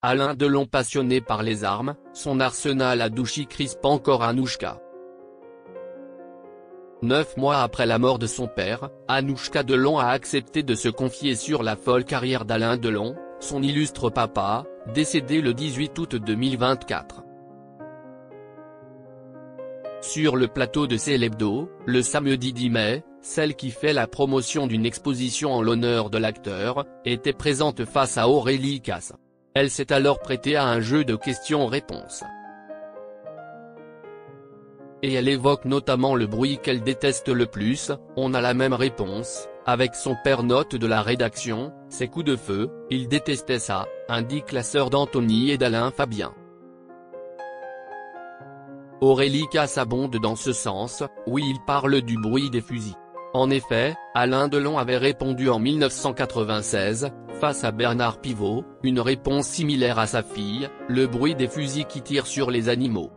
Alain Delon passionné par les armes, son arsenal à Douchy crispe encore Anouchka. 9 mois après la mort de son père, Anouchka Delon a accepté de se confier sur la folle carrière d'Alain Delon, son illustre papa, décédé le 18 août 2024. Sur le plateau de C'est l'Hebdo, le samedi 10 mai, celle qui fait la promotion d'une exposition en l'honneur de l'acteur, était présente face à Aurélie Casse. Elle s'est alors prêtée à un jeu de questions-réponses. Et elle évoque notamment le bruit qu'elle déteste le plus. On a la même réponse, avec son père. Note de la rédaction, ces coups de feu, il détestait ça, indique la sœur d'Anthony et d'Alain Fabien. Aurélie Casse abonde dans ce sens, oui, il parle du bruit des fusils. En effet, Alain Delon avait répondu en 1996, face à Bernard Pivot, une réponse similaire à sa fille, le bruit des fusils qui tirent sur les animaux.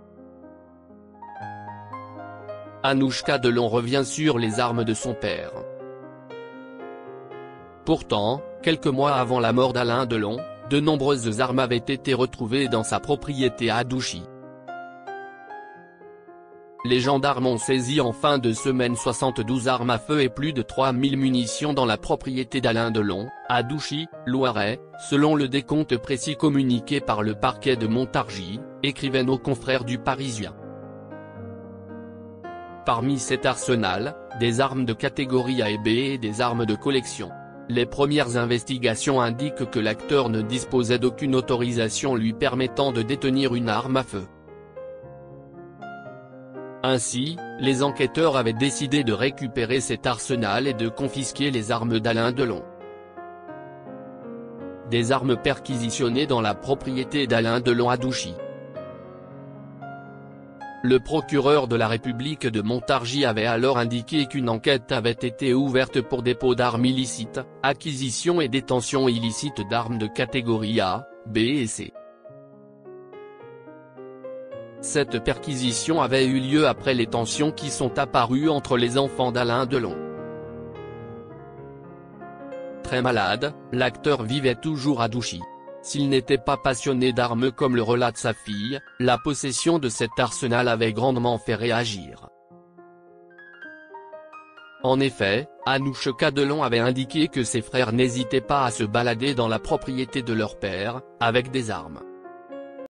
Anouchka Delon revient sur les armes de son père. Pourtant, quelques mois avant la mort d'Alain Delon, de nombreuses armes avaient été retrouvées dans sa propriété à Douchy. Les gendarmes ont saisi en fin de semaine 72 armes à feu et plus de 3000 munitions dans la propriété d'Alain Delon, à Douchy, Loiret, selon le décompte précis communiqué par le parquet de Montargis, écrivaient nos confrères du Parisien. Parmi cet arsenal, des armes de catégorie A et B et des armes de collection. Les premières investigations indiquent que l'acteur ne disposait d'aucune autorisation lui permettant de détenir une arme à feu. Ainsi, les enquêteurs avaient décidé de récupérer cet arsenal et de confisquer les armes d'Alain Delon. Des armes perquisitionnées dans la propriété d'Alain Delon à Douchy. Le procureur de la République de Montargis avait alors indiqué qu'une enquête avait été ouverte pour dépôt d'armes illicites, acquisition et détention illicite d'armes de catégorie A, B et C. Cette perquisition avait eu lieu après les tensions qui sont apparues entre les enfants d'Alain Delon. Très malade, l'acteur vivait toujours à Douchy. S'il n'était pas passionné d'armes comme le relate sa fille, la possession de cet arsenal avait grandement fait réagir. En effet, Anouchka Delon avait indiqué que ses frères n'hésitaient pas à se balader dans la propriété de leur père, avec des armes.